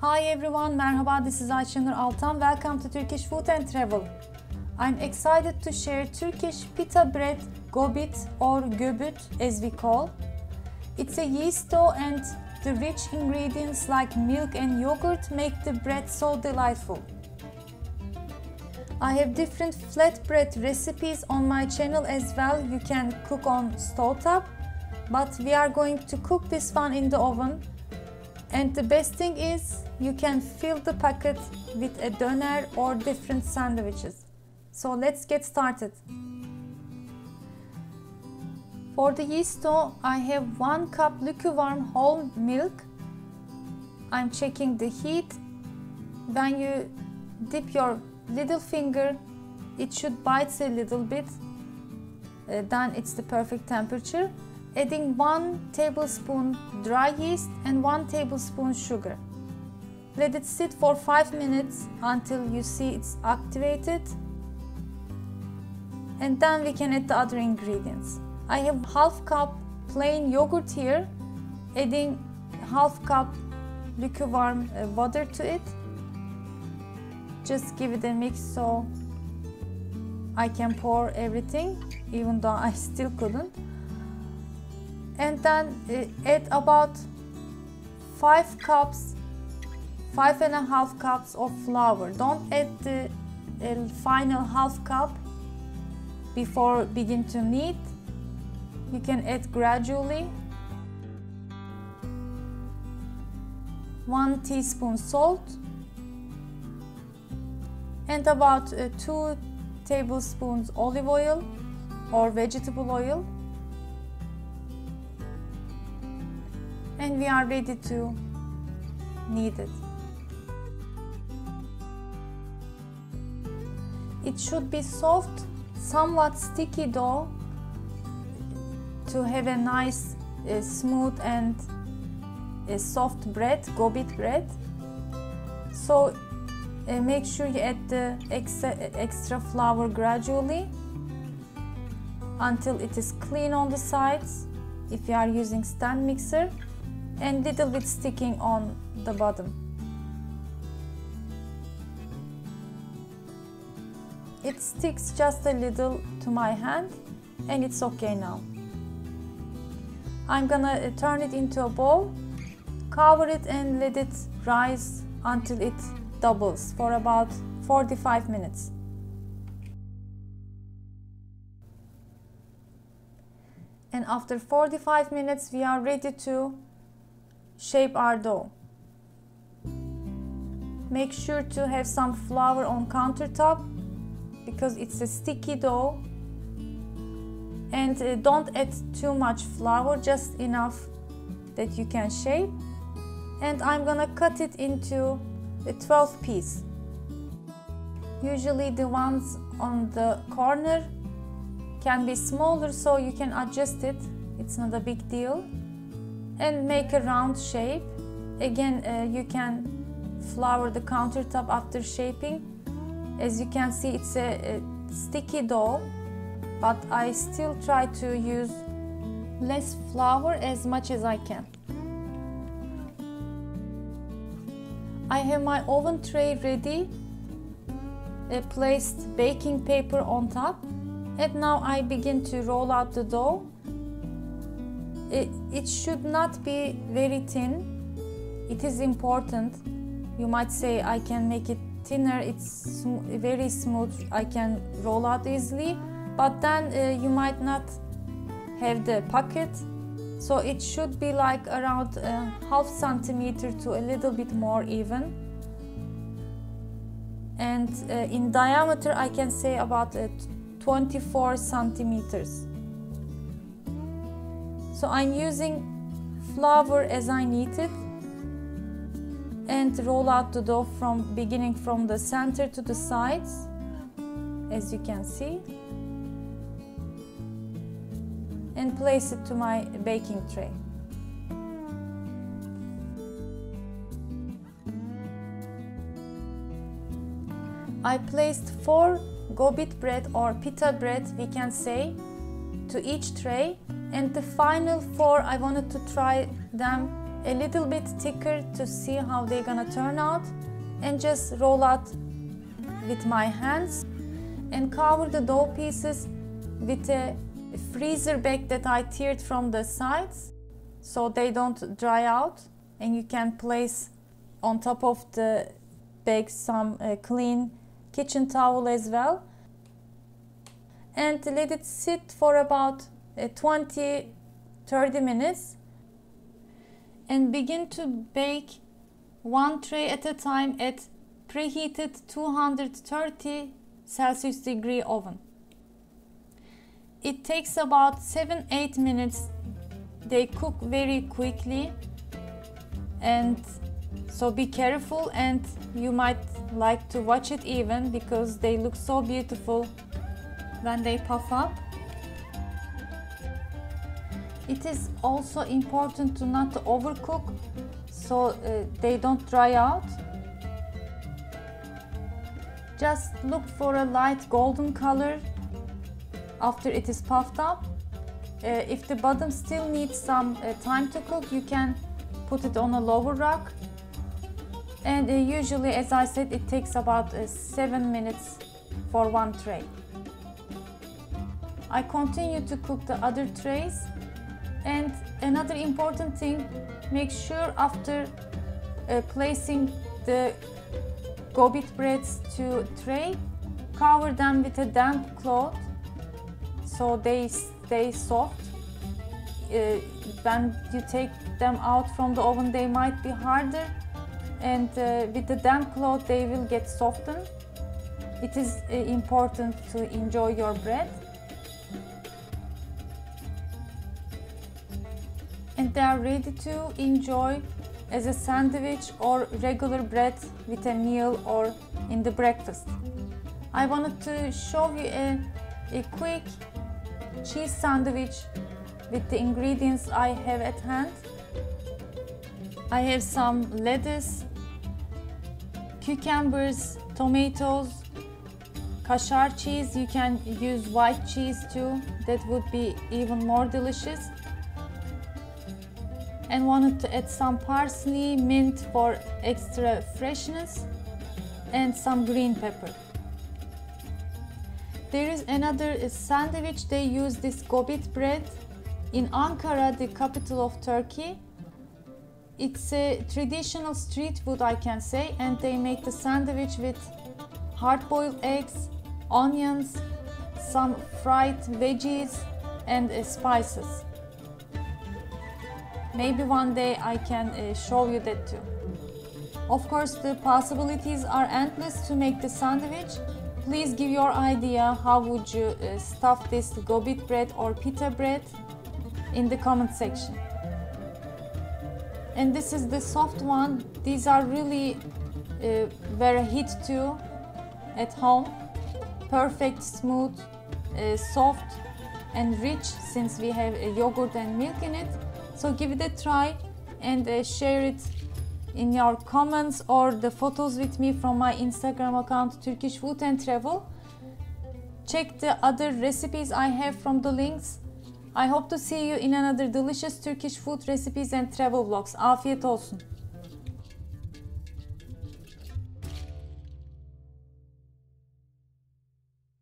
Hi everyone, merhaba, this is Ayşenur Altan. Welcome to Turkish Food and Travel. I'm excited to share Turkish pita bread, gobit or göbüt as we call. It's a yeast dough and the rich ingredients like milk and yogurt make the bread so delightful. I have different flatbread recipes on my channel as well. You can cook on stovetop, but we are going to cook this one in the oven. And the best thing is you can fill the packet with a döner or different sandwiches. So let's get started. For the yeast dough, I have 1 cup lukewarm whole milk. I'm checking the heat. When you dip your little finger, it should bite a little bit. Then it's the perfect temperature. Adding 1 tablespoon dry yeast and 1 tablespoon sugar. Let it sit for 5 minutes until you see it's activated. And then we can add the other ingredients. I have half cup plain yogurt here, adding half cup lukewarm water to it. Just give it a mix so I can pour everything, even though I still couldn't. And then add about 5 and a half cups of flour. Don't add the final half cup before begin to knead. You can add gradually. 1 teaspoon salt and about 2 tablespoons olive oil or vegetable oil. And we are ready to knead it. It should be soft, somewhat sticky dough to have a nice, smooth and soft bread, gobit bread. So make sure you add the extra flour gradually until it is clean on the sides if you are using stand mixer, and little bit sticking on the bottom. It sticks just a little to my hand and it's okay now. I'm gonna turn it into a bowl, cover it and let it rise until it doubles for about 45 minutes. And after 45 minutes we are ready to shape our dough. Make sure to have some flour on countertop because it's a sticky dough, and don't add too much flour, just enough that you can shape. And I'm gonna cut it into a 12 piece. Usually the ones on the corner can be smaller, so you can adjust it, it's not a big deal. And make a round shape. Again, you can flour the countertop after shaping. As you can see, it's a sticky dough, but I still try to use less flour as much as I can. I have my oven tray ready, placed baking paper on top, and now I begin to roll out the dough. It should not be very thin. It is important. You might say I can make it thinner, it's very smooth, I can roll out easily, but then you might not have the pocket. So it should be like around ½ centimeter to a little bit more even. And in diameter I can say about 24 centimeters. So I'm using flour as I need it and roll out the dough beginning from the center to the sides, as you can see, and place it to my baking tray. I placed 4 gobit bread or pita bread, we can say, to each tray, and the final 4 I wanted to try them a little bit thicker to see how they're gonna turn out, and just roll out with my hands and cover the dough pieces with a freezer bag that I teared from the sides so they don't dry out, and you can place on top of the bag some clean kitchen towel as well, and let it sit for about 20-30 minutes, and begin to bake one tray at a time at preheated 230 Celsius degree oven. It takes about 7-8 minutes. They cook very quickly, and so be careful, and you might like to watch it even because they look so beautiful when they puff up. It is also important to not overcook so they don't dry out. Just look for a light golden color after it is puffed up. If the bottom still needs some time to cook, you can put it on a lower rack. And usually, as I said, it takes about 7 minutes for one tray. I continue to cook the other trays. And another important thing, make sure after placing the gobit breads to tray, cover them with a damp cloth so they stay soft. When you take them out from the oven, they might be harder, and with the damp cloth they will get softened. It is important to enjoy your bread. And they are ready to enjoy as a sandwich or regular bread with a meal or in the breakfast. I wanted to show you a quick cheese sandwich with the ingredients I have at hand. I have some lettuce, cucumbers, tomatoes, Kaşar cheese. You can use white cheese too, that would be even more delicious. And wanted to add some parsley, mint for extra freshness, and some green pepper. There is another sandwich. They use this gobit bread in Ankara, the capital of Turkey. It's a traditional street food, I can say, and they make the sandwich with hard-boiled eggs, onions, some fried veggies, and spices. Maybe one day I can show you that too. Of course, the possibilities are endless to make the sandwich. Please give your idea how would you stuff this gobit bread or pita bread in the comment section. And this is the soft one. These are really very hit too at home. Perfect, smooth, soft and rich, since we have yogurt and milk in it. So give it a try and share it in your comments or the photos with me from my Instagram account, Turkish Food and Travel. Check the other recipes I have from the links. I hope to see you in another delicious Turkish food recipes and travel vlogs. Afiyet olsun.